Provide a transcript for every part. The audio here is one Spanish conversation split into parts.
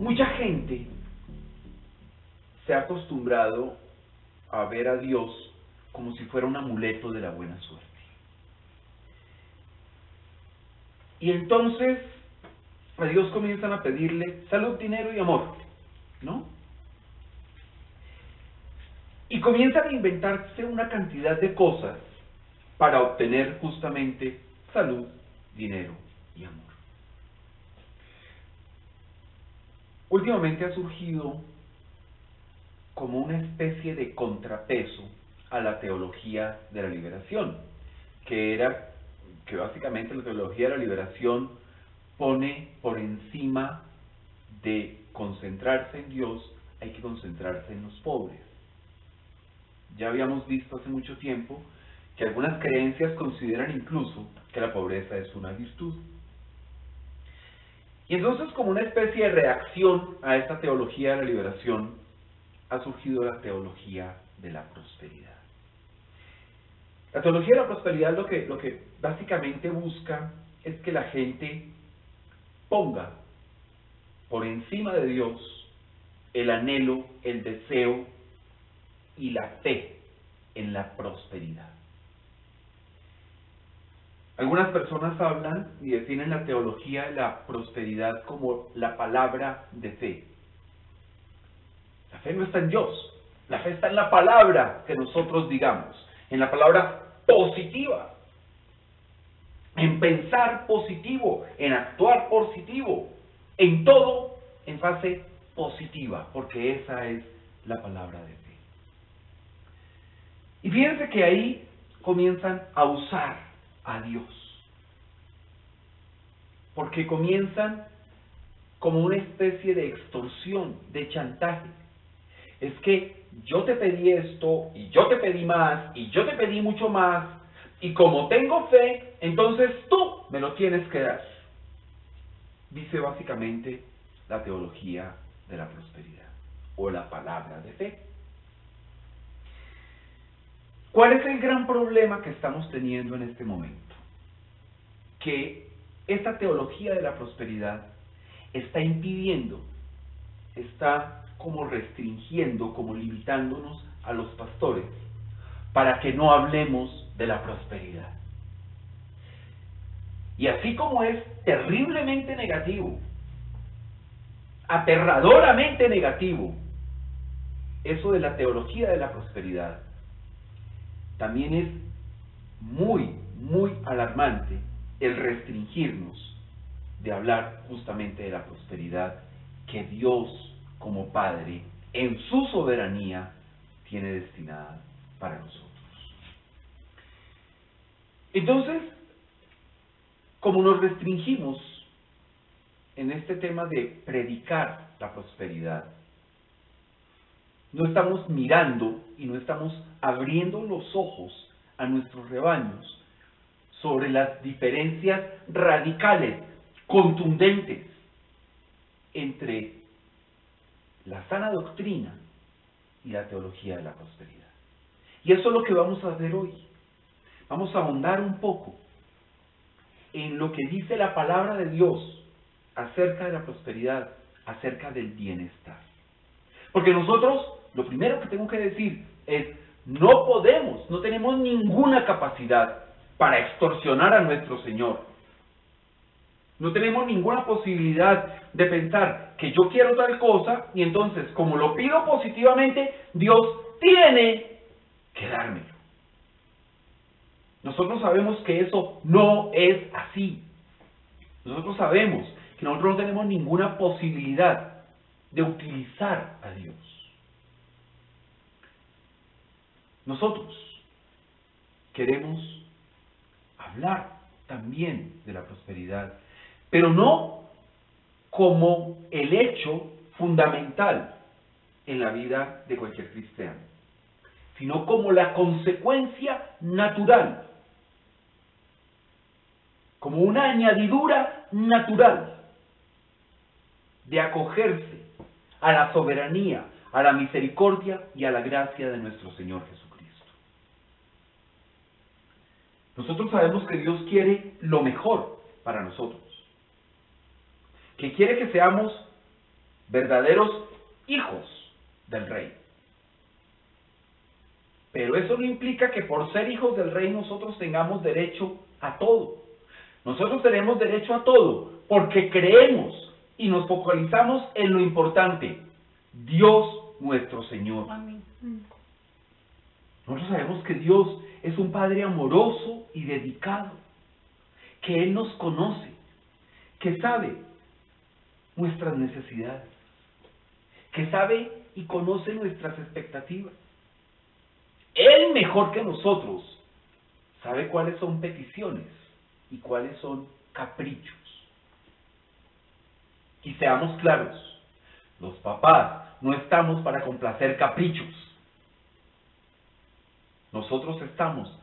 Mucha gente se ha acostumbrado a ver a Dios como si fuera un amuleto de la buena suerte. Y entonces a Dios comienzan a pedirle salud, dinero y amor, ¿no? Y comienzan a inventarse una cantidad de cosas para obtener justamente salud, dinero y amor. Últimamente ha surgido como una especie de contrapeso a la teología de la liberación, que básicamente la teología de la liberación pone por encima de concentrarse en Dios, hay que concentrarse en los pobres. Ya habíamos visto hace mucho tiempo que algunas creencias consideran incluso que la pobreza es una virtud. Y entonces, como una especie de reacción a esta teología de la liberación, ha surgido la teología de la prosperidad. La teología de la prosperidad lo que básicamente busca es que la gente ponga por encima de Dios el anhelo, el deseo y la fe en la prosperidad. Algunas personas hablan y definen la teología de la prosperidad como la palabra de fe. La fe no está en Dios, la fe está en la palabra que nosotros digamos, en la palabra positiva, en pensar positivo, en actuar positivo, en todo en fase positiva, porque esa es la palabra de fe. Y fíjense que ahí comienzan a usar a Dios, porque comienzan como una especie de extorsión, de chantaje. Es que yo te pedí esto, y yo te pedí más, y yo te pedí mucho más, y como tengo fe, entonces tú me lo tienes que dar. Dice básicamente la teología de la prosperidad, o la palabra de fe. ¿Cuál es el gran problema que estamos teniendo en este momento? Que esta teología de la prosperidad está impidiendo, está como restringiendo, como limitándonos a los pastores para que no hablemos de la prosperidad. Y así como es terriblemente negativo, aterradoramente negativo, eso de la teología de la prosperidad, también es muy, muy alarmante el restringirnos de hablar justamente de la prosperidad que Dios como Padre en su soberanía tiene destinada para nosotros. Entonces, como nos restringimos en este tema de predicar la prosperidad, no estamos mirando y no estamos abriendo los ojos a nuestros rebaños sobre las diferencias radicales, contundentes, entre la sana doctrina y la teología de la prosperidad. Y eso es lo que vamos a hacer hoy. Vamos a ahondar un poco en lo que dice la palabra de Dios acerca de la prosperidad, acerca del bienestar. Porque nosotros, lo primero que tengo que decir es, no tenemos ninguna capacidad para extorsionar a nuestro Señor. No tenemos ninguna posibilidad de pensar que yo quiero tal cosa y entonces, como lo pido positivamente, Dios tiene que dármelo. Nosotros sabemos que eso no es así. Nosotros sabemos que nosotros no tenemos ninguna posibilidad de utilizar a Dios. Nosotros queremos hablar también de la prosperidad, pero no como el hecho fundamental en la vida de cualquier cristiano, sino como la consecuencia natural, como una añadidura natural de acogerse a la soberanía, a la misericordia y a la gracia de nuestro Señor Jesucristo. Nosotros sabemos que Dios quiere lo mejor para nosotros, que quiere que seamos verdaderos hijos del Rey. Pero eso no implica que por ser hijos del Rey nosotros tengamos derecho a todo. Nosotros tenemos derecho a todo porque creemos y nos focalizamos en lo importante: Dios nuestro Señor. Amén. Nosotros sabemos que Dios es un Padre amoroso y dedicado, que Él nos conoce, que sabe nuestras necesidades, que sabe y conoce nuestras expectativas. Él, mejor que nosotros, sabe cuáles son peticiones y cuáles son caprichos. Y seamos claros, los papás no estamos para complacer caprichos. Nosotros estamos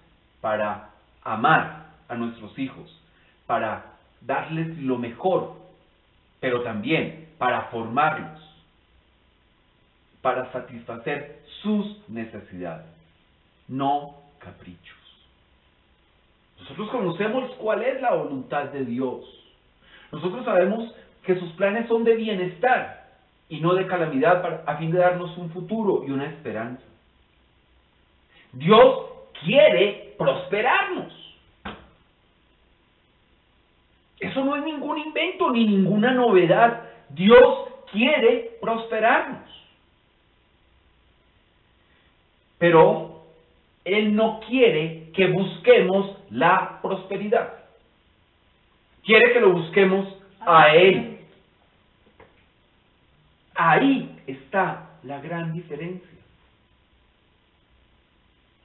para amar a nuestros hijos, para darles lo mejor, pero también para formarlos, para satisfacer sus necesidades, no caprichos. Nosotros conocemos cuál es la voluntad de Dios. Nosotros sabemos que sus planes son de bienestar y no de calamidad, a fin de darnos un futuro y una esperanza. Dios quiere prosperarnos. Eso no es ningún invento ni ninguna novedad. Dios quiere prosperarnos. Pero Él no quiere que busquemos la prosperidad. Quiere que lo busquemos a Él. Ahí está la gran diferencia.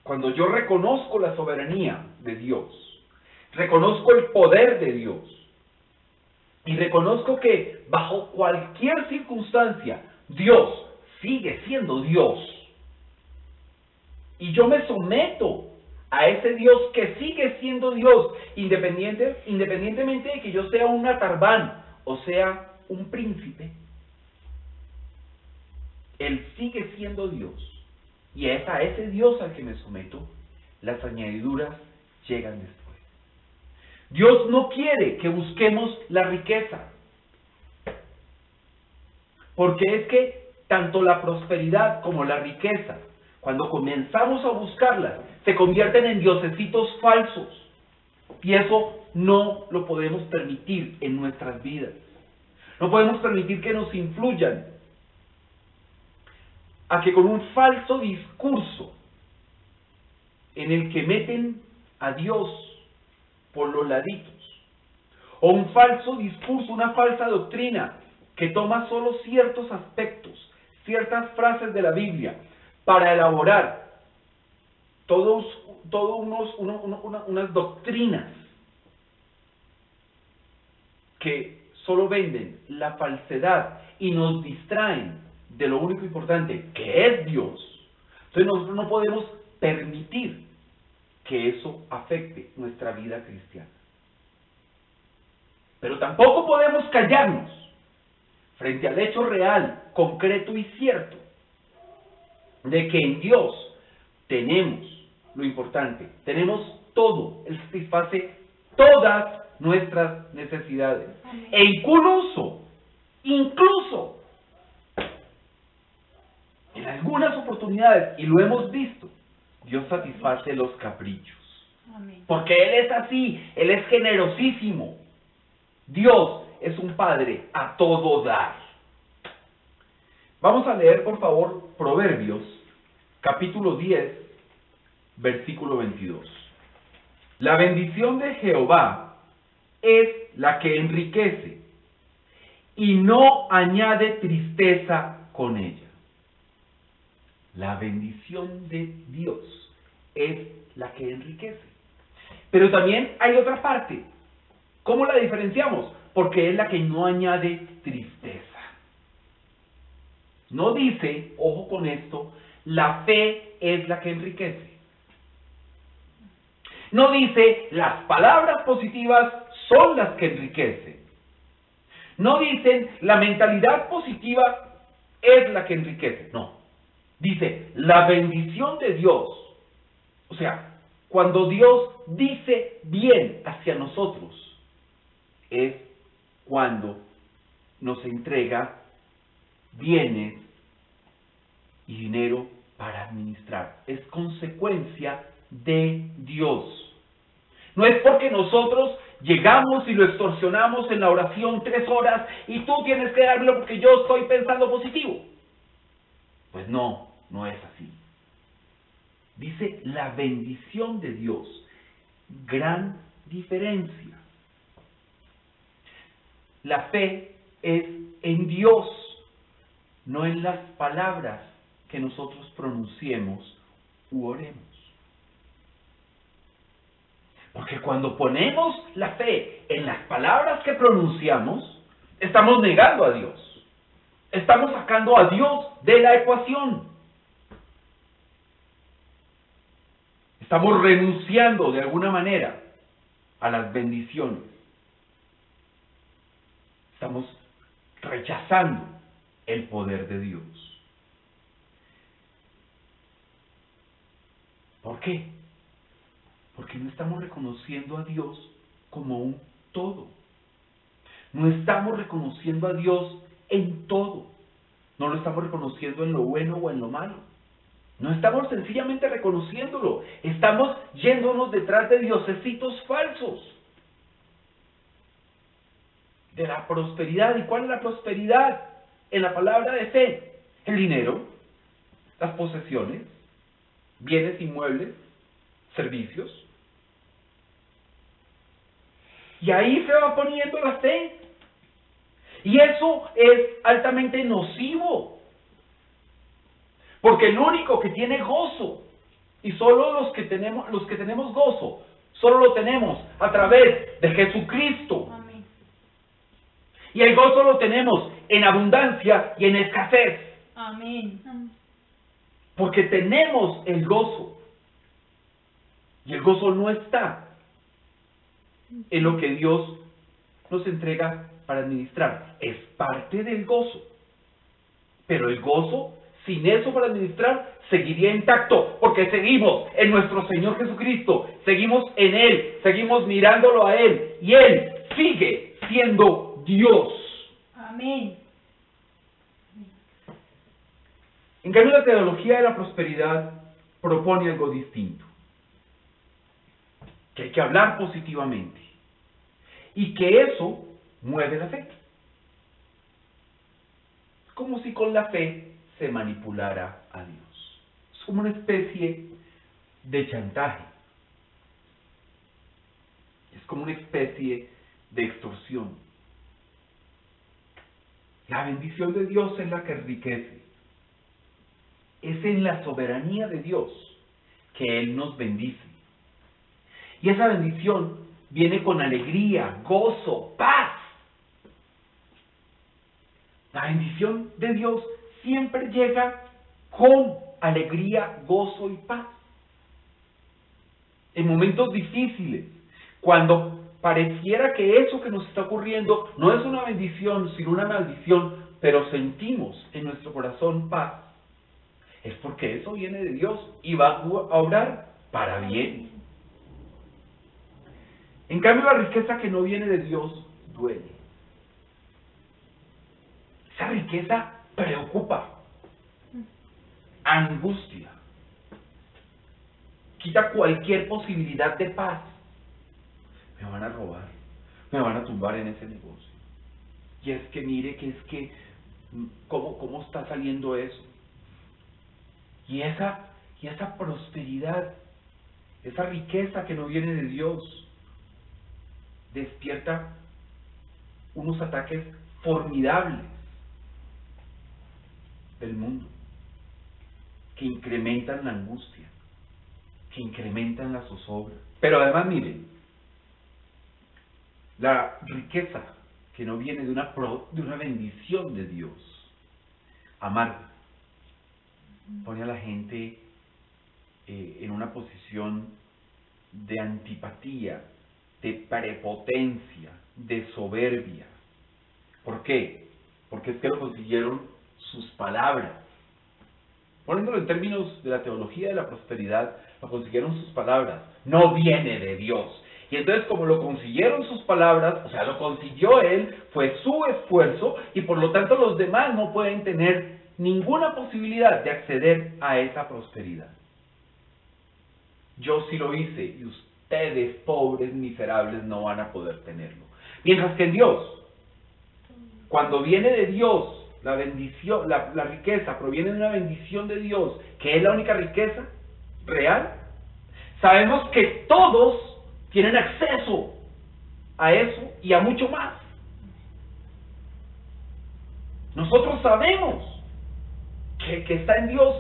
Cuando yo reconozco la soberanía de Dios, reconozco el poder de Dios, y reconozco que bajo cualquier circunstancia Dios sigue siendo Dios, y yo me someto a ese Dios que sigue siendo Dios, independientemente de que yo sea un atarbán o sea un príncipe, Él sigue siendo Dios. Y es a ese Dios al que me someto. Las añadiduras llegan después. Dios no quiere que busquemos la riqueza, porque es que tanto la prosperidad como la riqueza, cuando comenzamos a buscarlas, se convierten en diosesitos falsos, y eso no lo podemos permitir en nuestras vidas. No podemos permitir que nos influyan a que con un falso discurso en el que meten a Dios por los laditos, o un falso discurso, una falsa doctrina que toma solo ciertos aspectos, ciertas frases de la Biblia para elaborar unas doctrinas que solo venden la falsedad y nos distraen de lo único importante, que es Dios. Entonces nosotros no podemos permitir que eso afecte nuestra vida cristiana. Pero tampoco podemos callarnos frente al hecho real, concreto y cierto de que en Dios tenemos lo importante, tenemos todo, Él satisface todas nuestras necesidades. E incluso en algunas oportunidades, y lo hemos visto, Dios satisface los caprichos. Amén. Porque Él es así, Él es generosísimo. Dios es un Padre a todo dar. Vamos a leer, por favor, Proverbios, capítulo 10, versículo 22. La bendición de Jehová es la que enriquece, y no añade tristeza con ella. La bendición de Dios es la que enriquece. Pero también hay otra parte. ¿Cómo la diferenciamos? Porque es la que no añade tristeza. No dice, ojo con esto, la fe es la que enriquece. No dice, las palabras positivas son las que enriquecen. No dicen, la mentalidad positiva es la que enriquece. No. Dice, la bendición de Dios. O sea, cuando Dios dice bien hacia nosotros, es cuando nos entrega bienes y dinero para administrar. Es consecuencia de Dios. No es porque nosotros llegamos y lo extorsionamos en la oración 3 horas y tú tienes que dármelo porque yo estoy pensando positivo. Pues no, no es así. Dice la bendición de Dios. Gran diferencia. La fe es en Dios, no en las palabras que nosotros pronunciemos u oremos. Porque cuando ponemos la fe en las palabras que pronunciamos, estamos negando a Dios. Estamos sacando a Dios de la ecuación. Estamos renunciando de alguna manera a las bendiciones. Estamos rechazando el poder de Dios. ¿Por qué? Porque no estamos reconociendo a Dios como un todo. No estamos reconociendo a Dios en todo. No lo estamos reconociendo en lo bueno o en lo malo. No estamos sencillamente reconociéndolo. Estamos yéndonos detrás de diosesitos falsos. De la prosperidad. ¿Y cuál es la prosperidad? En la palabra de fe. El dinero, las posesiones, bienes inmuebles, servicios. Y ahí se va poniendo la fe. Y eso es altamente nocivo. Porque el único que tiene gozo, y solo los que tenemos gozo, solo lo tenemos a través de Jesucristo. Amén. Y el gozo lo tenemos en abundancia y en escasez. Amén. Porque tenemos el gozo. Y el gozo no está en lo que Dios nos entrega para administrar. Es parte del gozo. Pero el gozo, sin eso para administrar, seguiría intacto. Porque seguimos en nuestro Señor Jesucristo. Seguimos en Él. Seguimos mirándolo a Él. Y Él sigue siendo Dios. Amén. En cambio, la teología de la prosperidad propone algo distinto. Que hay que hablar positivamente. Y que eso mueve la fe. Es como si con la fe se manipulara a Dios. Es como una especie de chantaje. Es como una especie de extorsión. La bendición de Dios es la que enriquece. Es en la soberanía de Dios que Él nos bendice. Y esa bendición viene con alegría, gozo, paz. La bendición de Dios siempre llega con alegría, gozo y paz. En momentos difíciles, cuando pareciera que eso que nos está ocurriendo no es una bendición, sino una maldición, pero sentimos en nuestro corazón paz, es porque eso viene de Dios y va a obrar para bien. En cambio, la riqueza que no viene de Dios duele. Esa riqueza preocupa, angustia, quita cualquier posibilidad de paz. Me van a robar, me van a tumbar en ese negocio. Y es que mire que es que, ¿cómo está saliendo eso? Y esa prosperidad, esa riqueza que no viene de Dios, despierta unos ataques formidables del mundo, que incrementan la angustia, que incrementan la zozobra. Pero además, miren, la riqueza que no viene de una bendición de Dios, amarga, pone a la gente en una posición de antipatía, de prepotencia, de soberbia. ¿Por qué? Porque es que lo consiguieron sus palabras. Poniéndolo en términos de la teología de la prosperidad, lo consiguieron sus palabras. No viene de Dios. Y entonces, como lo consiguieron sus palabras, o sea, lo consiguió él, fue su esfuerzo, y por lo tanto los demás no pueden tener ninguna posibilidad de acceder a esa prosperidad. Yo sí lo hice, y ustedes, pobres miserables, no van a poder tenerlo. Mientras que en Dios, cuando viene de Dios, la bendición, la riqueza proviene de una bendición de Dios, que es la única riqueza real, sabemos que todos tienen acceso a eso y a mucho más. Nosotros sabemos que está en Dios,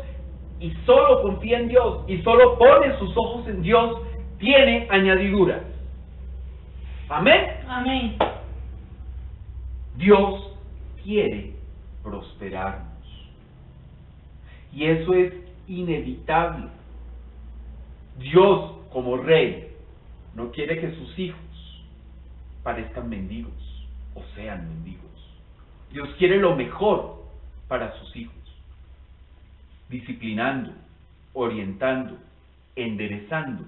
y solo confía en Dios, y solo pone sus ojos en Dios, tiene añadiduras. Amén. Amén. Dios quiere prosperarnos. Y eso es inevitable. Dios, como rey, no quiere que sus hijos parezcan mendigos o sean mendigos. Dios quiere lo mejor para sus hijos, disciplinando, orientando, enderezando.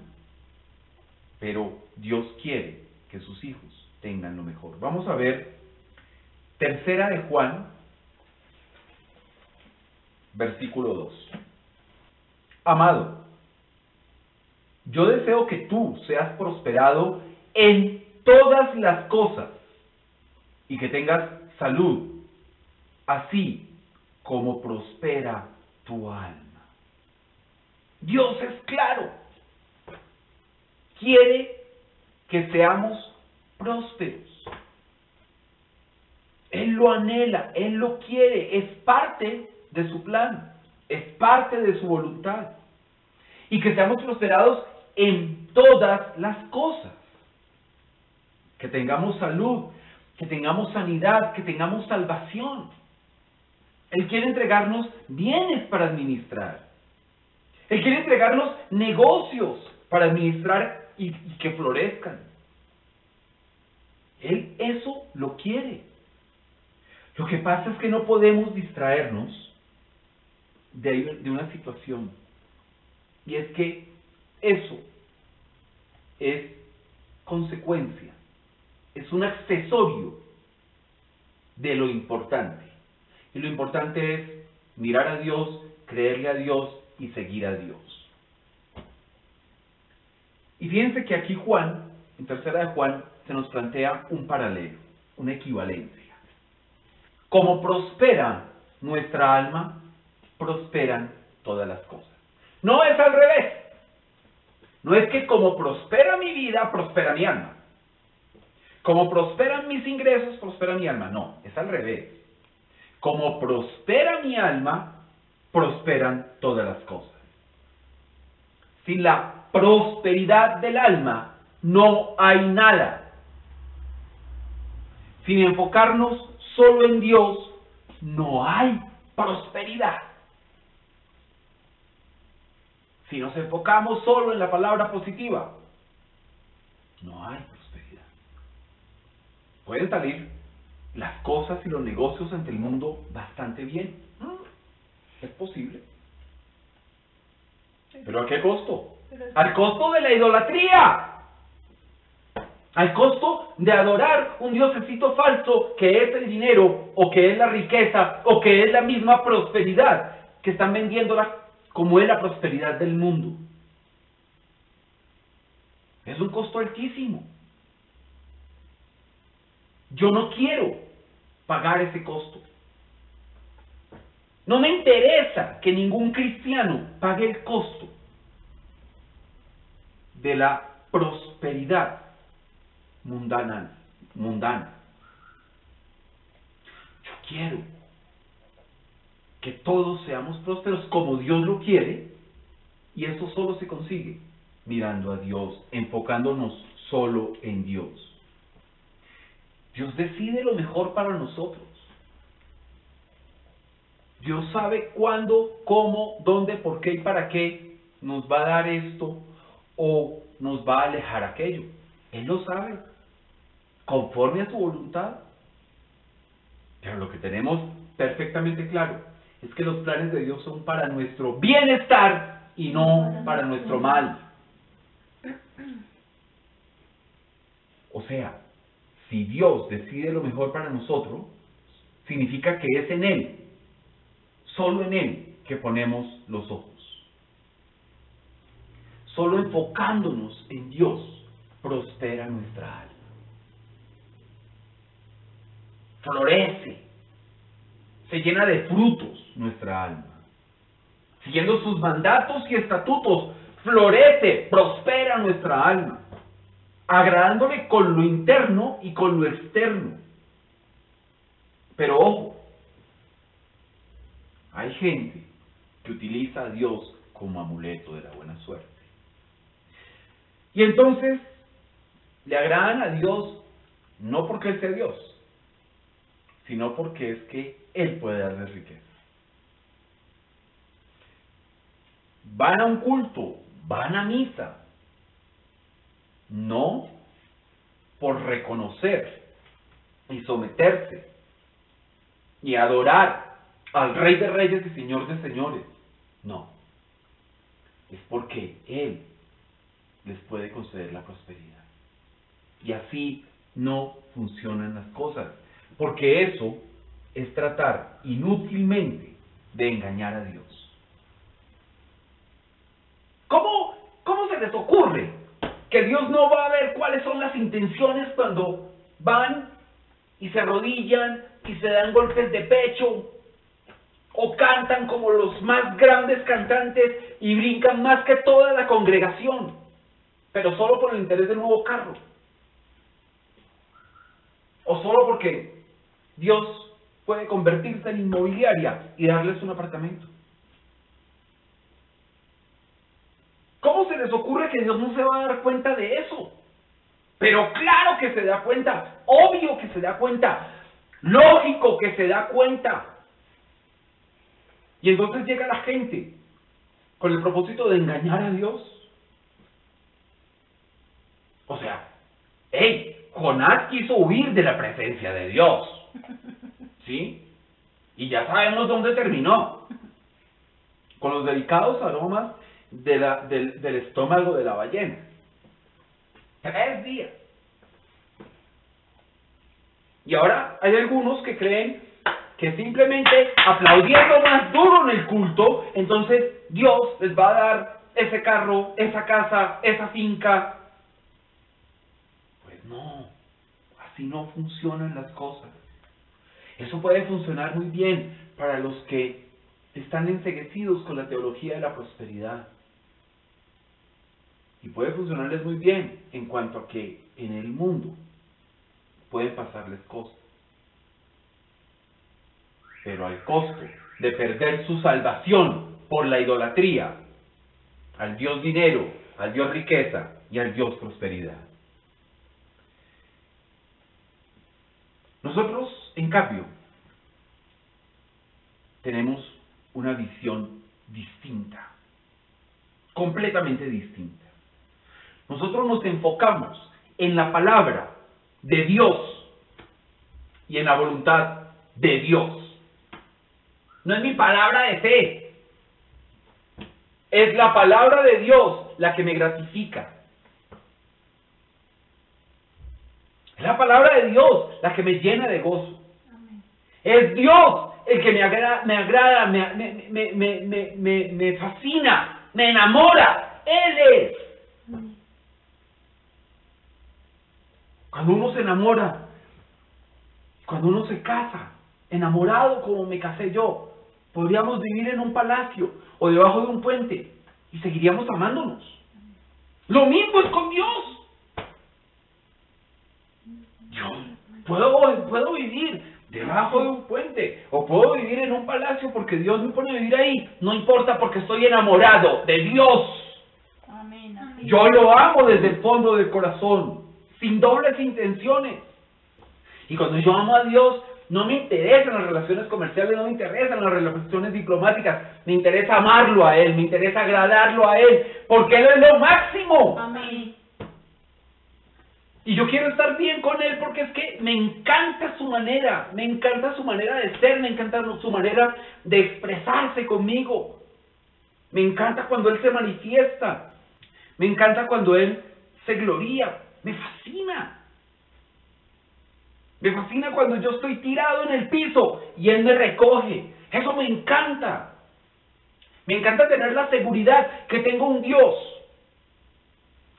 Pero Dios quiere que sus hijos tengan lo mejor. Vamos a ver Tercera de Juan, versículo 2. Amado, yo deseo que tú seas prosperado en todas las cosas y que tengas salud, así como prospera tu alma. Dios es claro. Quiere que seamos prósperos. Él lo anhela, Él lo quiere, es parte de su plan, es parte de su voluntad. Y que seamos prosperados en todas las cosas. Que tengamos salud, que tengamos sanidad, que tengamos salvación. Él quiere entregarnos bienes para administrar. Él quiere entregarnos negocios para administrar y que florezcan. Él eso lo quiere. Lo que pasa es que no podemos distraernos de una situación. Y es que eso es consecuencia, es un accesorio de lo importante. Y lo importante es mirar a Dios, creerle a Dios y seguir a Dios. Y fíjense que aquí Juan, en Tercera de Juan, se nos plantea un paralelo, una equivalencia. Como prospera nuestra alma, prosperan todas las cosas. No es al revés. No es que como prospera mi vida, prospera mi alma. Como prosperan mis ingresos, prospera mi alma. No, es al revés. Como prospera mi alma, prosperan todas las cosas. Sin la prosperidad del alma, no hay nada. Sin enfocarnos solo en Dios, no hay prosperidad. Si nos enfocamos solo en la palabra positiva, no hay prosperidad. Pueden salir las cosas y los negocios ante el mundo bastante bien. Es posible. ¿Pero a qué costo? Al costo de la idolatría. Al costo de adorar un diosecito falso que es el dinero, o que es la riqueza, o que es la misma prosperidad, que están vendiéndola como es la prosperidad del mundo. Es un costo altísimo. Yo no quiero pagar ese costo. No me interesa que ningún cristiano pague el costo de la prosperidad mundana. Yo quiero que todos seamos prósperos como Dios lo quiere, y eso solo se consigue mirando a Dios, enfocándonos solo en Dios. Dios decide lo mejor para nosotros. Dios sabe cuándo, cómo, dónde, por qué y para qué nos va a dar esto o nos va a alejar aquello. Él lo sabe, conforme a su voluntad. Pero lo que tenemos perfectamente claro es que los planes de Dios son para nuestro bienestar y no para nuestro mal. sea, si Dios decide lo mejor para nosotros, significa que es en Él, solo en Él, que ponemos los ojos. Solo enfocándonos en Dios, prospera nuestra alma. Florece, se llena de frutos nuestra alma. Siguiendo sus mandatos y estatutos, florece, prospera nuestra alma, agradándole con lo interno y con lo externo. Pero ojo, hay gente que utiliza a Dios como amuleto de la buena suerte. Y entonces le agradan a Dios no porque Él sea Dios, sino porque es que Él puede darles riqueza. Van a un culto, van a misa, no por reconocer y someterse y adorar al Rey de Reyes y Señor de Señores, no, es porque Él les puede conceder la prosperidad. Y así no funcionan las cosas, porque eso es tratar inútilmente de engañar a Dios. ¿Cómo se les ocurre que Dios no va a ver cuáles son las intenciones cuando van y se arrodillan y se dan golpes de pecho o cantan como los más grandes cantantes y brincan más que toda la congregación, pero solo por el interés del nuevo carro? O solo porque Dios puede convertirse en inmobiliaria y darles un apartamento. ¿Cómo se les ocurre que Dios no se va a dar cuenta de eso? Pero claro que se da cuenta, obvio que se da cuenta, lógico que se da cuenta. Y entonces llega la gente con el propósito de engañar a Dios. O sea, Jonás quiso huir de la presencia de Dios, ¿sí? Y ya sabemos dónde terminó. Con los delicados aromas del estómago de la ballena. 3 días. Y ahora hay algunos que creen que simplemente aplaudiendo más duro en el culto, entonces Dios les va a dar ese carro, esa casa, esa finca. Pues no, así no funcionan las cosas. Eso puede funcionar muy bien para los que están enceguecidos con la teología de la prosperidad. Y puede funcionarles muy bien en cuanto a que en el mundo pueden pasarles cosas. Pero al costo de perder su salvación por la idolatría al Dios dinero, al Dios riqueza y al Dios prosperidad. Nosotros, en cambio, tenemos una visión distinta, completamente distinta. Nosotros nos enfocamos en la palabra de Dios y en la voluntad de Dios. No es mi palabra de fe, es la palabra de Dios la que me gratifica. Es la palabra de Dios la que me llena de gozo. Amén. Es Dios el que me agrada, me fascina, me enamora. Él es. Amén. Cuando uno se enamora, cuando uno se casa, enamorado como me casé yo, podríamos vivir en un palacio o debajo de un puente y seguiríamos amándonos. Lo mismo es con Dios. Yo puedo vivir debajo de un puente o puedo vivir en un palacio porque Dios me pone a vivir ahí. No importa, porque estoy enamorado de Dios. Amén. Amén. Yo lo amo desde el fondo del corazón, sin dobles intenciones. Y cuando yo amo a Dios, no me interesan las relaciones comerciales, no me interesan las relaciones diplomáticas. Me interesa amarlo a Él, me interesa agradarlo a Él, porque Él es lo máximo. Amén. Y yo quiero estar bien con Él porque es que me encanta su manera de ser, me encanta su manera de expresarse conmigo. Me encanta cuando Él se manifiesta, me encanta cuando Él se gloria, me fascina. Me fascina cuando yo estoy tirado en el piso y Él me recoge. Eso me encanta. Me encanta tener la seguridad que tengo un Dios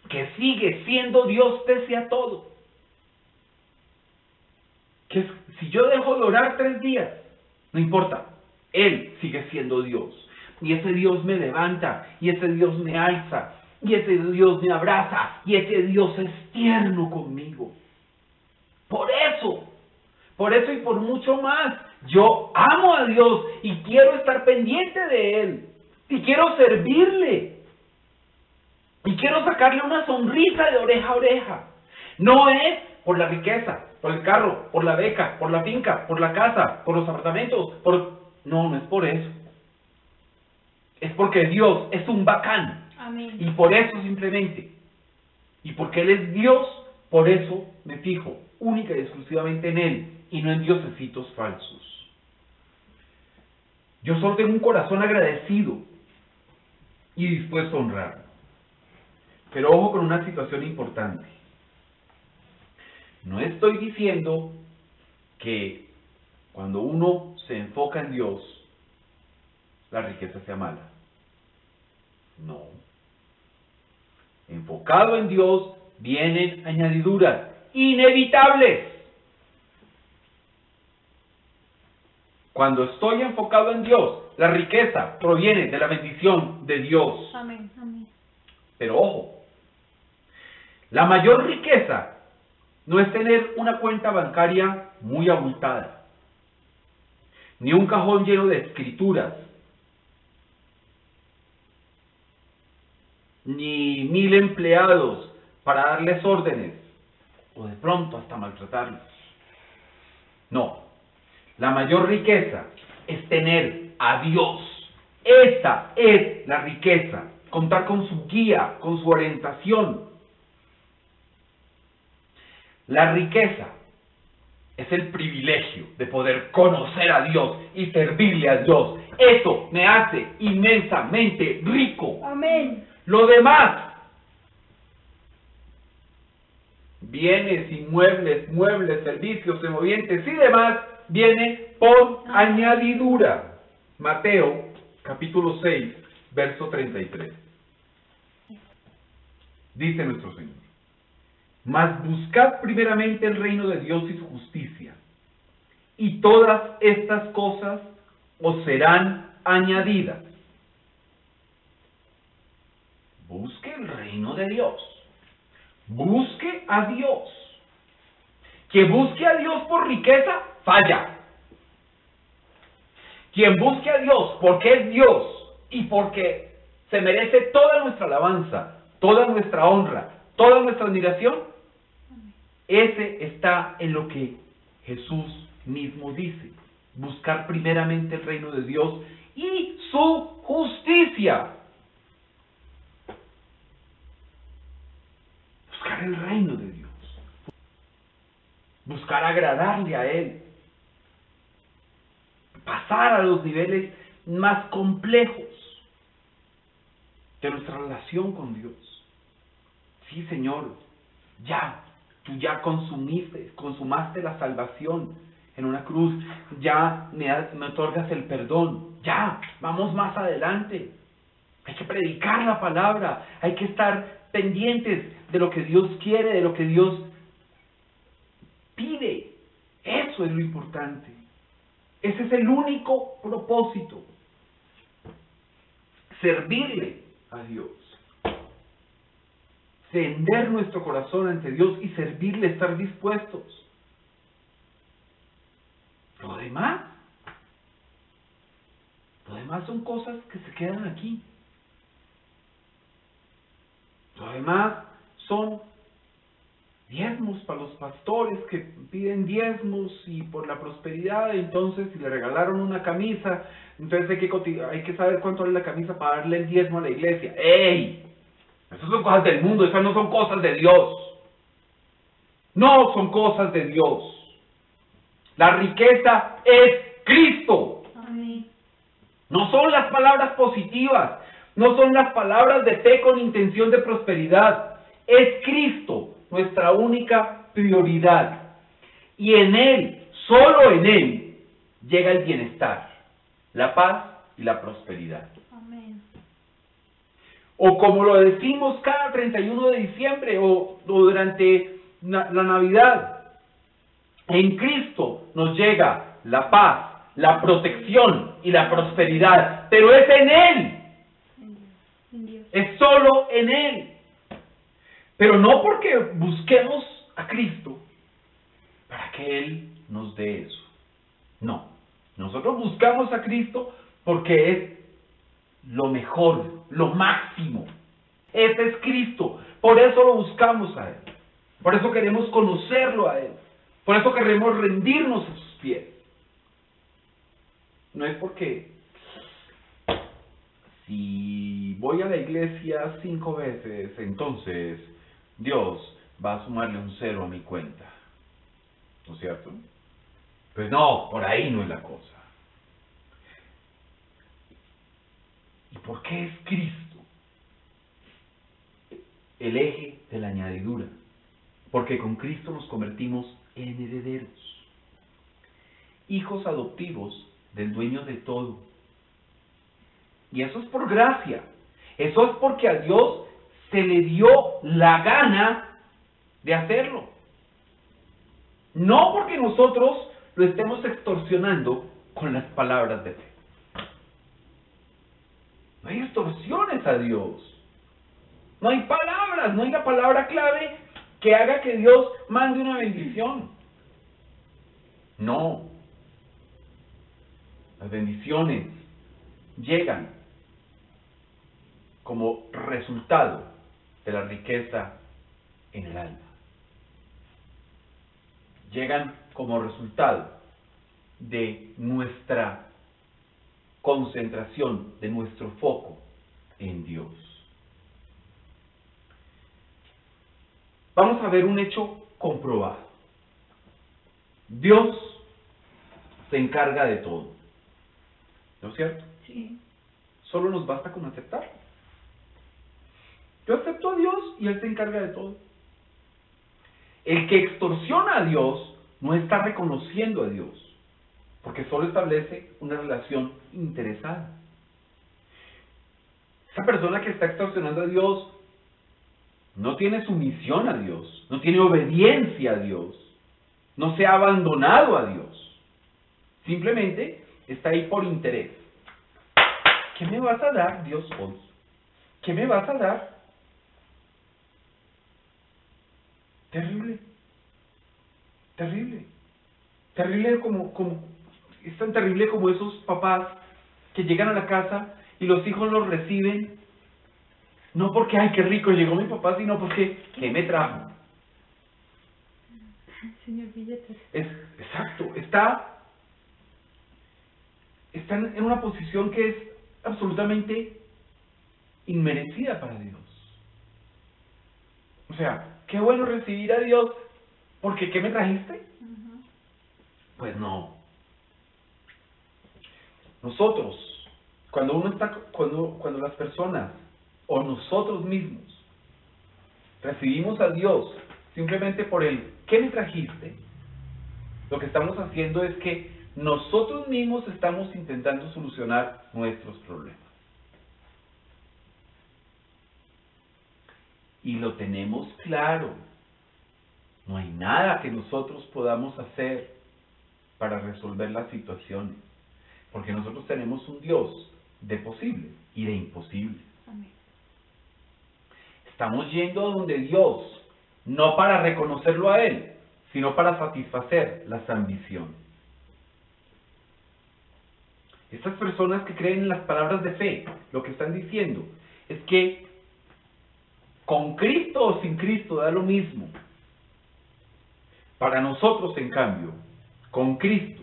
que sigue siendo Dios pese a todo. Que si yo dejo de orar 3 días, no importa, Él sigue siendo Dios. Y ese Dios me levanta, y ese Dios me alza, y ese Dios me abraza, y ese Dios es tierno conmigo. Por eso y por mucho más, yo amo a Dios y quiero estar pendiente de Él, y quiero servirle, y quiero sacarle una sonrisa de oreja a oreja. No es por la riqueza, por el carro, por la beca, por la finca, por la casa, por los apartamentos, no es por eso. Es porque Dios es un bacán. Amén. Y por eso simplemente, y porque Él es Dios, por eso me fijo única y exclusivamente en Él y no en diosesitos falsos. Yo solo tengo un corazón agradecido y dispuesto a honrar. Pero ojo con una situación importante. No estoy diciendo que cuando uno se enfoca en Dios, la riqueza sea mala. No. Enfocado en Dios vienen añadiduras inevitables. Cuando estoy enfocado en Dios, la riqueza proviene de la bendición de Dios. Amén. Amén. Pero ojo, la mayor riqueza no es tener una cuenta bancaria muy abultada, ni un cajón lleno de escrituras, ni 1000 empleados para darles órdenes, o de pronto hasta maltratarlos. No, la mayor riqueza es tener a Dios. Esta es la riqueza, contar con su guía, con su orientación. La riqueza es el privilegio de poder conocer a Dios y servirle a Dios. Eso me hace inmensamente rico. Amén. Lo demás, bienes, inmuebles, muebles, servicios, semovientes y demás, viene por añadidura. Mateo, capítulo 6, verso 33. Dice nuestro Señor: mas buscad primeramente el reino de Dios y su justicia, y todas estas cosas os serán añadidas. Busque el reino de Dios. Busque a Dios. Quien busque a Dios por riqueza, falla. Quien busque a Dios porque es Dios y porque se merece toda nuestra alabanza, toda nuestra honra, toda nuestra admiración, ese está en lo que Jesús mismo dice: buscar primeramente el reino de Dios y su justicia. Buscar el reino de Dios. Buscar agradarle a Él. Pasar a los niveles más complejos de nuestra relación con Dios. Sí, Señor, tú ya consumaste la salvación en una cruz, ya me otorgas el perdón, vamos más adelante. Hay que predicar la palabra, hay que estar pendientes de lo que Dios quiere, de lo que Dios pide. Eso es lo importante. Ese es el único propósito. Servirle a Dios. Tender nuestro corazón ante Dios y servirle, estar dispuestos. Lo demás son cosas que se quedan aquí. Lo demás son diezmos para los pastores que piden diezmos y por la prosperidad. Entonces, si le regalaron una camisa, entonces hay que saber cuánto vale la camisa para darle el diezmo a la iglesia. ¡Ey! Esas son cosas del mundo, esas no son cosas de Dios. No son cosas de Dios. La riqueza es Cristo. Amén. No son las palabras positivas, no son las palabras de fe con intención de prosperidad. Es Cristo nuestra única prioridad. Y en Él, solo en Él, llega el bienestar, la paz y la prosperidad. Amén. O como lo decimos cada 31 de diciembre o durante la Navidad, en Cristo nos llega la paz, la protección y la prosperidad, pero es en Él, En Dios. es solo en Él. Pero no porque busquemos a Cristo para que Él nos dé eso. No, nosotros buscamos a Cristo porque es lo mejor, lo máximo. Ese es Cristo. Por eso lo buscamos a Él. Por eso queremos conocerlo a Él. Por eso queremos rendirnos a sus pies. No es porque si voy a la iglesia 5 veces, entonces Dios va a sumarle un 0 a mi cuenta. ¿No es cierto? Pues no, por ahí no es la cosa. ¿Y por qué es Cristo el eje de la añadidura? Porque con Cristo nos convertimos en herederos, hijos adoptivos del dueño de todo. Y eso es por gracia. Eso es porque a Dios se le dio la gana de hacerlo. No porque nosotros lo estemos extorsionando con las palabras de fe. No hay extorsiones a Dios. No hay palabras, no hay la palabra clave que haga que Dios mande una bendición. No. Las bendiciones llegan como resultado de la riqueza en el alma. Llegan como resultado de nuestra concentración, de nuestro foco en Dios. Vamos a ver un hecho comprobado. Dios se encarga de todo. ¿No es cierto? Sí. Solo nos basta con aceptarlo. Yo acepto a Dios y Él se encarga de todo. El que extorsiona a Dios no está reconociendo a Dios, porque solo establece una relación interesada. Esa persona que está extorsionando a Dios no tiene sumisión a Dios, no tiene obediencia a Dios, no se ha abandonado a Dios. Simplemente está ahí por interés. ¿Qué me vas a dar, Dios, hoy? ¿Qué me vas a dar? Terrible. Terrible. Terrible es tan terrible como esos papás que llegan a la casa y los hijos los reciben, no porque, ay, qué rico llegó mi papá, sino porque, ¿qué me trajo? Señor Billetes. Exacto, está en una posición que es absolutamente inmerecida para Dios. O sea, qué bueno recibir a Dios, porque ¿qué me trajiste? Pues no. Nosotros, cuando las personas o nosotros mismos recibimos a Dios simplemente por el ¿qué me trajiste? Lo que estamos haciendo es que nosotros mismos estamos intentando solucionar nuestros problemas. Y lo tenemos claro. No hay nada que nosotros podamos hacer para resolver las situaciones. Porque nosotros tenemos un Dios de posibles y de imposibles. Amén. Estamos yendo a donde Dios, no para reconocerlo a Él, sino para satisfacer las ambiciones. Estas personas que creen en las palabras de fe, lo que están diciendo es que con Cristo o sin Cristo da lo mismo. Para nosotros, en cambio, con Cristo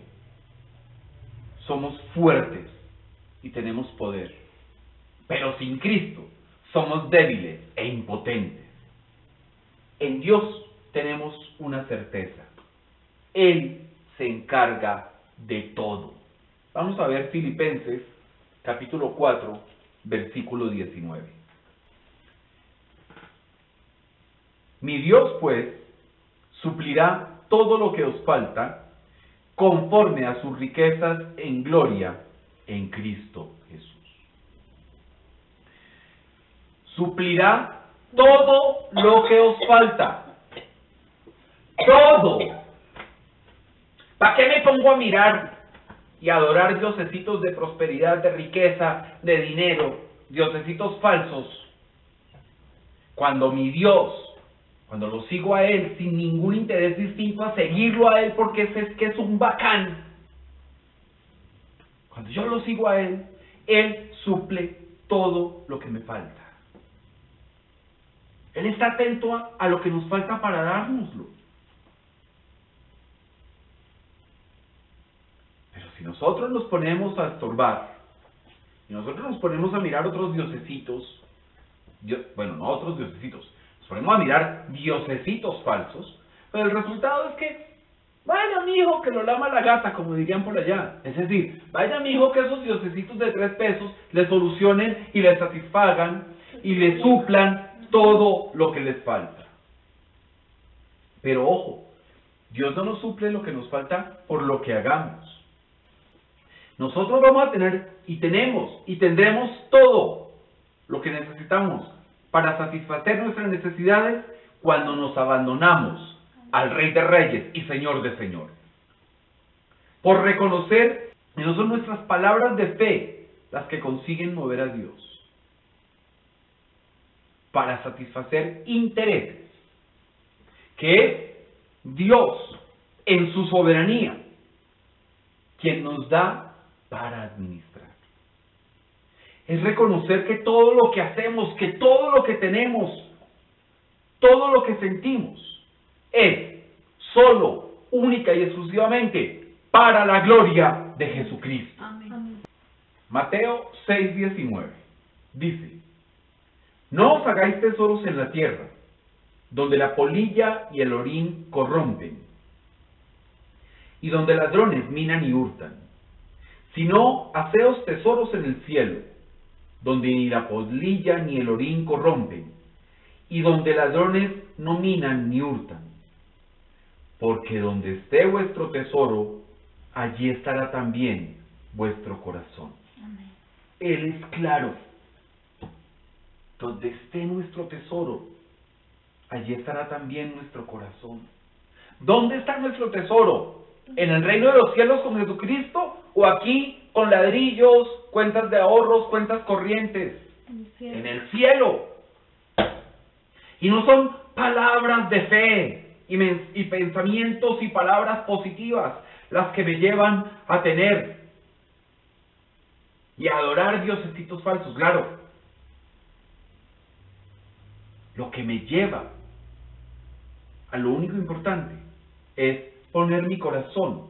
somos fuertes y tenemos poder. Pero sin Cristo somos débiles e impotentes. En Dios tenemos una certeza. Él se encarga de todo. Vamos a ver Filipenses capítulo 4, versículo 19. Mi Dios, pues, suplirá todo lo que os falta, conforme a sus riquezas en gloria en Cristo Jesús. Suplirá todo lo que os falta. Todo. ¿Para qué me pongo a mirar y adorar diosecitos de prosperidad, de riqueza, de dinero, diosecitos falsos? Cuando mi Dios, cuando lo sigo a Él sin ningún interés distinto a seguirlo a Él porque es que es un bacán. Cuando yo lo sigo a Él, Él suple todo lo que me falta. Él está atento a lo que nos falta para dárnoslo. Pero si nosotros nos ponemos a estorbar, y nosotros nos ponemos a mirar otros diosecitos, bueno, no otros diosecitos, nos ponemos a mirar diosecitos falsos, pues el resultado es que, vaya mijo que lo lama la gata, como dirían por allá. Es decir, vaya mijo que esos diosecitos de 3 pesos le solucionen y le satisfagan y le suplan todo lo que les falta. Pero ojo, Dios no nos suple lo que nos falta por lo que hagamos. Nosotros vamos a tener y tenemos y tendremos todo lo que necesitamos para satisfacer nuestras necesidades cuando nos abandonamos al Rey de Reyes y Señor de Señores. Por reconocer que no son nuestras palabras de fe las que consiguen mover a Dios para satisfacer intereses, que es Dios en su soberanía quien nos da para administrar. Es reconocer que todo lo que hacemos, que todo lo que tenemos, todo lo que sentimos, es solo, única y exclusivamente para la gloria de Jesucristo. Amén. Mateo 6:19 dice: no os hagáis tesoros en la tierra, donde la polilla y el orín corrompen, y donde ladrones minan y hurtan, sino haceos tesoros en el cielo, donde ni la polilla ni el orín corrompen, y donde ladrones no minan ni hurtan. Porque donde esté vuestro tesoro, allí estará también vuestro corazón. Amén. Él es claro. Donde esté nuestro tesoro, allí estará también nuestro corazón. ¿Dónde está nuestro tesoro? ¿En el reino de los cielos con Jesucristo? ¿O aquí con ladrillos, cuentas de ahorros, cuentas corrientes? En el cielo. Y no son palabras de fe y pensamientos y palabras positivas las que me llevan a tener y a adorar diosecitos falsos. Claro, lo que me lleva a lo único importante es poner mi corazón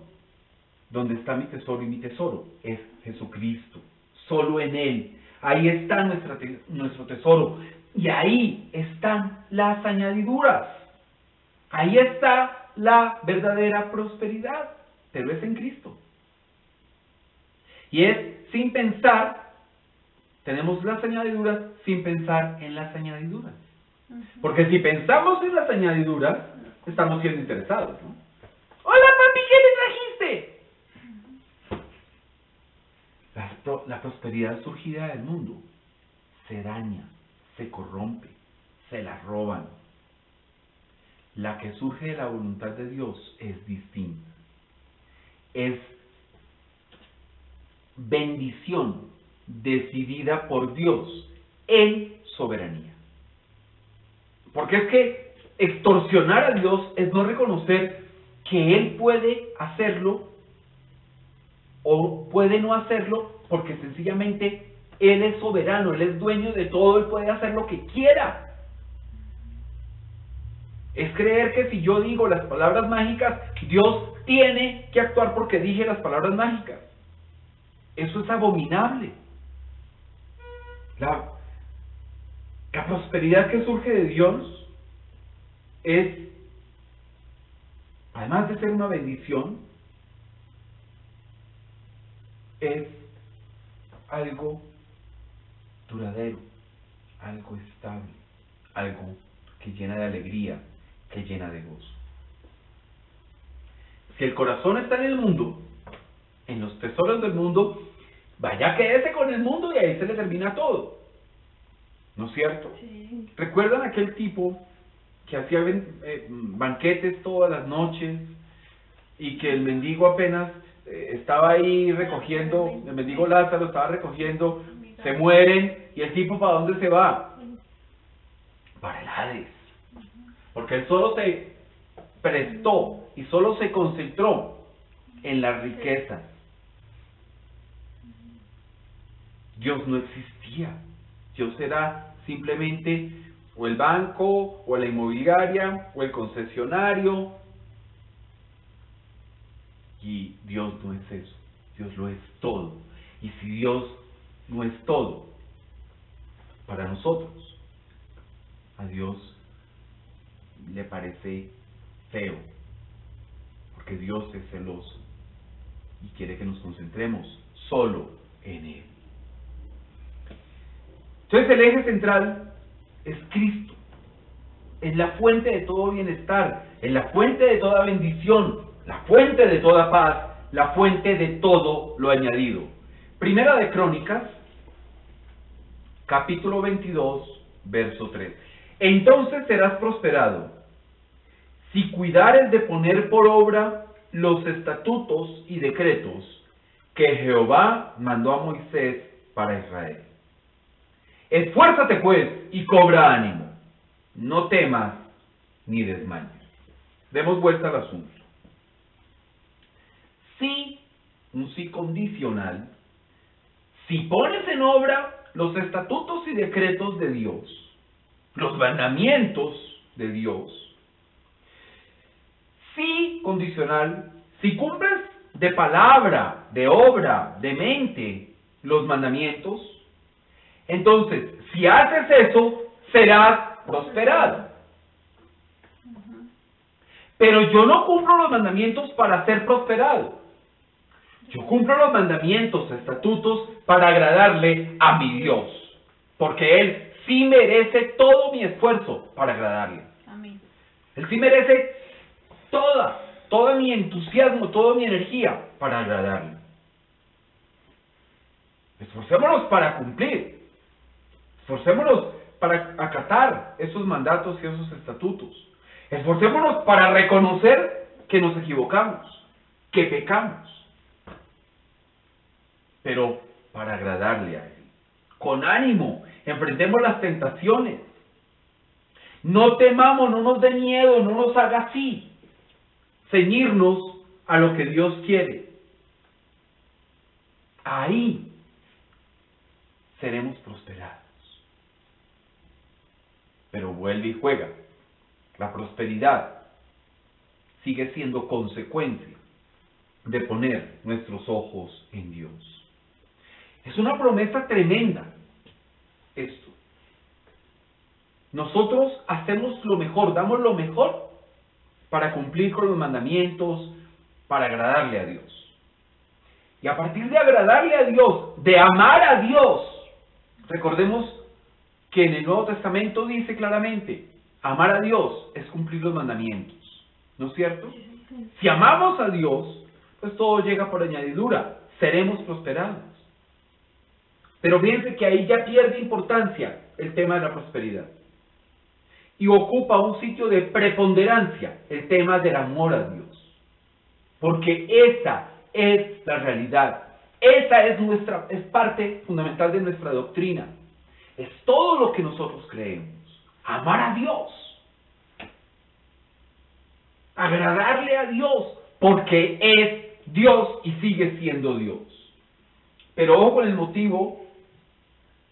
donde está mi tesoro, y mi tesoro es Jesucristo. Solo en Él. Ahí está nuestro tesoro. Y ahí están las añadiduras. Ahí está la verdadera prosperidad. Pero es en Cristo. Y es sin pensar, tenemos las añadiduras sin pensar en las añadiduras. Porque si pensamos en las añadiduras, estamos siendo interesados, ¿no? ¡Hola, papi! ¿Qué me trajiste? La prosperidad surgida del mundo se daña, se corrompe, se la roban. La que surge de la voluntad de Dios es distinta. Es bendición decidida por Dios en soberanía. Porque es que extorsionar a Dios es no reconocer que Él puede hacerlo o puede no hacerlo, porque sencillamente Él es soberano, Él es dueño de todo, Él puede hacer lo que quiera. Es creer que si yo digo las palabras mágicas, Dios tiene que actuar porque dije las palabras mágicas. Eso es abominable. La prosperidad que surge de Dios es, además de ser una bendición, es algo duradero, algo estable, algo que llena de alegría, que llena de gozo. que el corazón está en el mundo, en los tesoros del mundo, vaya quédese con el mundo y ahí se le termina todo. ¿No es cierto? Sí. ¿Recuerdan aquel tipo que hacía banquetes todas las noches y que el mendigo apenas estaba ahí recogiendo, el mendigo Lázaro estaba recogiendo, se mueren y el tipo ¿para dónde se va? Para el Hades. Porque él solo se prestó y solo se concentró en las riquezas. Dios no existía. Dios era simplemente o el banco, o la inmobiliaria, o el concesionario. Y Dios no es eso. Dios lo es todo. Y si Dios no es todo para nosotros, a Dios le parece feo. Porque Dios es celoso y quiere que nos concentremos solo en Él. Entonces el eje central es Cristo, es la fuente de todo bienestar, es la fuente de toda bendición, la fuente de toda paz, la fuente de todo lo añadido. Primera de Crónicas, capítulo 22, verso 3. Entonces serás prosperado, si cuidares de poner por obra los estatutos y decretos que Jehová mandó a Moisés para Israel. Esfuérzate pues y cobra ánimo, no temas ni desmayes. Demos vuelta al asunto. Sí, un sí condicional, si pones en obra los estatutos y decretos de Dios, los mandamientos de Dios. Sí condicional, si cumples de palabra, de obra, de mente los mandamientos, entonces, si haces eso, serás prosperado. Pero yo no cumplo los mandamientos para ser prosperado. Yo cumplo los mandamientos, estatutos, para agradarle a mi Dios. Porque Él sí merece todo mi esfuerzo para agradarle. Amén. Él sí merece toda mi entusiasmo, toda mi energía para agradarle. Esforcémonos para cumplir. Esforcémonos para acatar esos mandatos y esos estatutos. Esforcémonos para reconocer que nos equivocamos, que pecamos. Pero para agradarle a Él. Con ánimo, enfrentemos las tentaciones. No temamos, no nos dé miedo, no nos haga así. Ceñirnos a lo que Dios quiere. Ahí seremos prosperados. Pero vuelve y juega. La prosperidad sigue siendo consecuencia de poner nuestros ojos en Dios. Es una promesa tremenda esto. Nosotros hacemos lo mejor, damos lo mejor para cumplir con los mandamientos, para agradarle a Dios. Y a partir de agradarle a Dios, de amar a Dios, recordemos que en el Nuevo Testamento dice claramente, amar a Dios es cumplir los mandamientos, ¿no es cierto? Si amamos a Dios, pues todo llega por añadidura, seremos prosperados. Pero fíjense que ahí ya pierde importancia el tema de la prosperidad. Y ocupa un sitio de preponderancia el tema del amor a Dios. Porque esa es la realidad. Esa es parte fundamental de nuestra doctrina. Es todo lo que nosotros creemos. Amar a Dios. Agradarle a Dios. Porque es Dios y sigue siendo Dios. Pero ojo con el motivo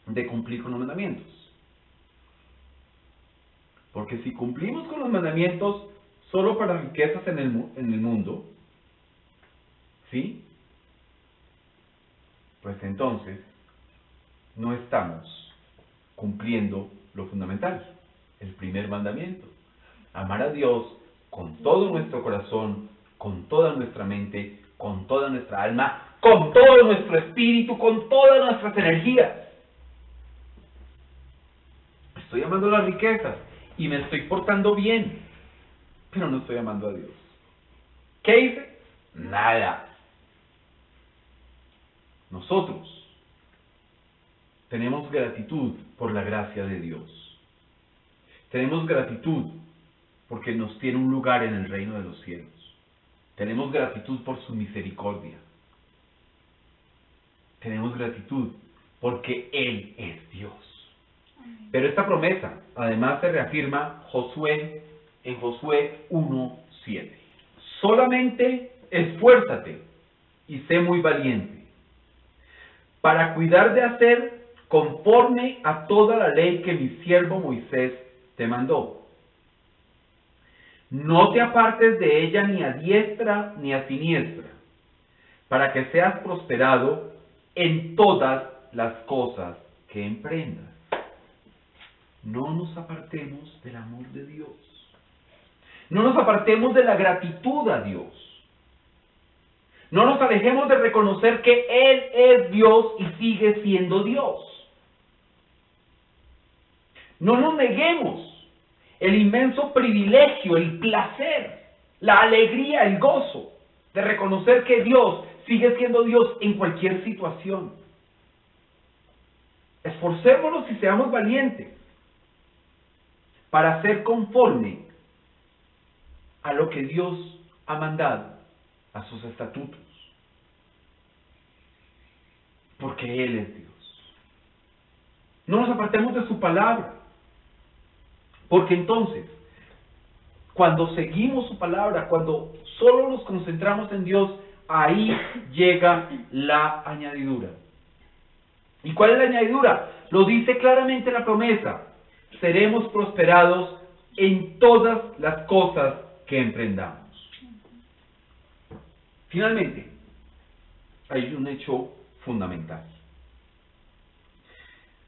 de cumplir con los mandamientos. Porque si cumplimos con los mandamientos solo para riquezas en el mundo, ¿sí? Pues entonces no estamos cumpliendo lo fundamental, el primer mandamiento. Amar a Dios con todo nuestro corazón, con toda nuestra mente, con toda nuestra alma, con todo nuestro espíritu, con todas nuestras energías. Estoy amando las riquezas y me estoy portando bien, pero no estoy amando a Dios. ¿Qué hice? Nada. Nosotros tenemos gratitud por la gracia de Dios. Tenemos gratitud porque nos tiene un lugar en el reino de los cielos. Tenemos gratitud por su misericordia. Tenemos gratitud porque Él es Dios. Pero esta promesa además se reafirma en Josué 1:7. Solamente esfuérzate y sé muy valiente para cuidar de hacer conforme a toda la ley que mi siervo Moisés te mandó. No te apartes de ella ni a diestra ni a siniestra, para que seas prosperado en todas las cosas que emprendas. No nos apartemos del amor de Dios. No nos apartemos de la gratitud a Dios. No nos alejemos de reconocer que Él es Dios y sigue siendo Dios. No nos neguemos el inmenso privilegio, el placer, la alegría, el gozo de reconocer que Dios sigue siendo Dios en cualquier situación. Esforcémonos y seamos valientes para ser conforme a lo que Dios ha mandado, a sus estatutos, porque Él es Dios. No nos apartemos de su palabra, porque entonces, cuando seguimos su palabra, cuando solo nos concentramos en Dios, ahí llega la añadidura. ¿Y cuál es la añadidura? Lo dice claramente la promesa: seremos prosperados en todas las cosas que emprendamos. Finalmente, hay un hecho fundamental.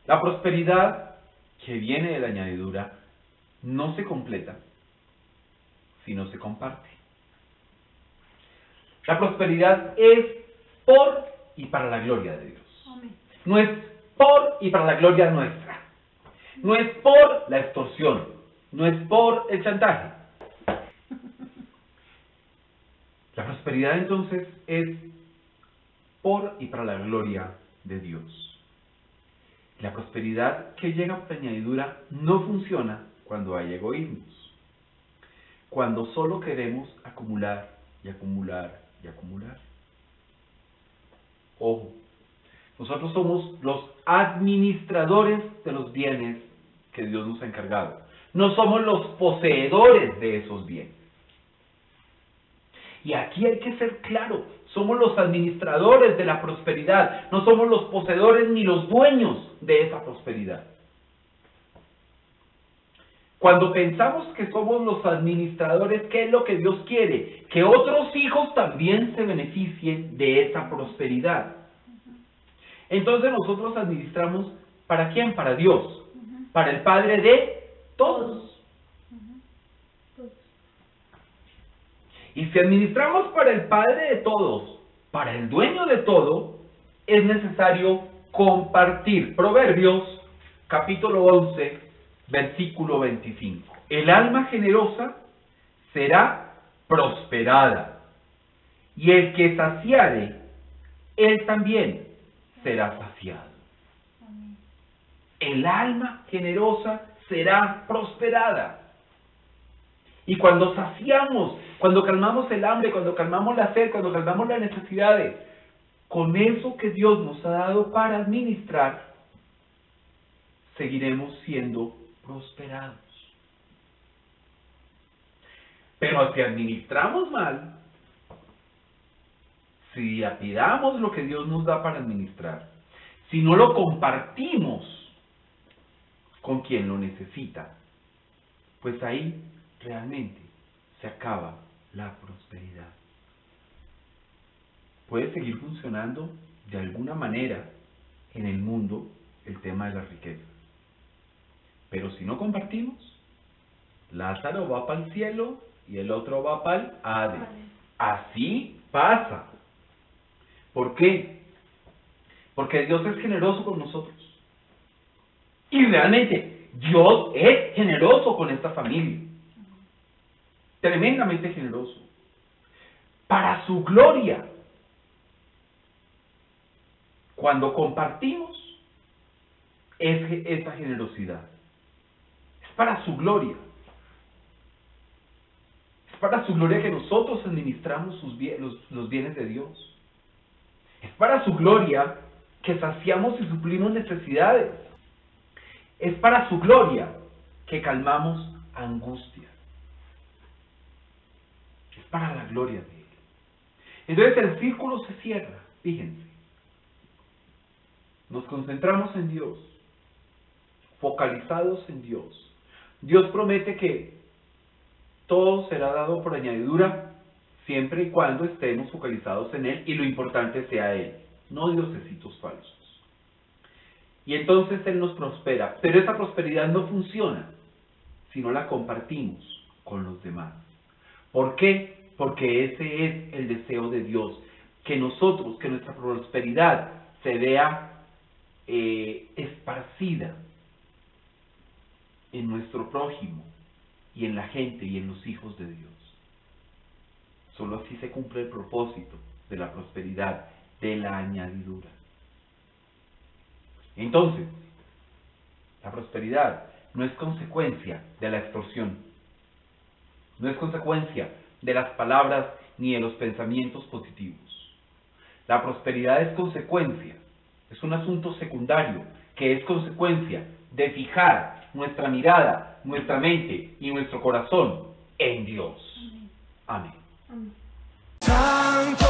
La prosperidad que viene de la añadidura no se completa si no se comparte. La prosperidad es por y para la gloria de Dios. Amén. No es por y para la gloria nuestra. No es por la extorsión. No es por el chantaje. La prosperidad entonces es por y para la gloria de Dios. La prosperidad que llega por añadidura no funciona cuando hay egoísmos. Cuando solo queremos acumular y acumular y acumular. Ojo, nosotros somos los administradores de los bienes que Dios nos ha encargado. No somos los poseedores de esos bienes. Y aquí hay que ser claro, somos los administradores de la prosperidad, no somos los poseedores ni los dueños de esa prosperidad. Cuando pensamos que somos los administradores, ¿qué es lo que Dios quiere? Que otros hijos también se beneficien de esa prosperidad. Entonces nosotros administramos, ¿para quién? Para Dios, para el Padre de todos. Y si administramos para el Padre de todos, para el dueño de todo, es necesario compartir. Proverbios, capítulo 11, versículo 25. El alma generosa será prosperada, y el que saciare, él también será saciado. El alma generosa será prosperada. Y cuando saciamos, cuando calmamos el hambre, cuando calmamos la sed, cuando calmamos las necesidades, con eso que Dios nos ha dado para administrar, seguiremos siendo prosperados. Pero si administramos mal, si dilapidamos lo que Dios nos da para administrar, si no lo compartimos con quien lo necesita, pues ahí realmente se acaba la prosperidad. Puede seguir funcionando de alguna manera en el mundo el tema de la riqueza. Pero si no compartimos, Lázaro va para el cielo y el otro va para el Hades. Así pasa. ¿Por qué? Porque Dios es generoso con nosotros. Y realmente Dios es generoso con esta familia. Tremendamente generoso. para su gloria. Cuando compartimos esa generosidad, es para su gloria. Es para su gloria que nosotros administramos los bienes de Dios. Es para su gloria que saciamos y suplimos necesidades. Es para su gloria que calmamos angustias. Es para la gloria de Él. Entonces el círculo se cierra, fíjense. Nos concentramos en Dios, focalizados en Dios. Dios promete que todo será dado por añadidura siempre y cuando estemos focalizados en Él y lo importante sea Él, no diosesitos falsos. Y entonces Él nos prospera, pero esa prosperidad no funciona si no la compartimos con los demás. ¿Por qué? Porque ese es el deseo de Dios, que nosotros, que nuestra prosperidad se vea esparcida en nuestro prójimo y en la gente y en los hijos de Dios. Solo así se cumple el propósito de la prosperidad, de la añadidura. Entonces, la prosperidad no es consecuencia de la extorsión, no es consecuencia de las palabras ni de los pensamientos positivos. La prosperidad es consecuencia, es un asunto secundario, que es consecuencia de fijar nuestra mirada, nuestra mente y nuestro corazón en Dios. Amén. Amén. Santo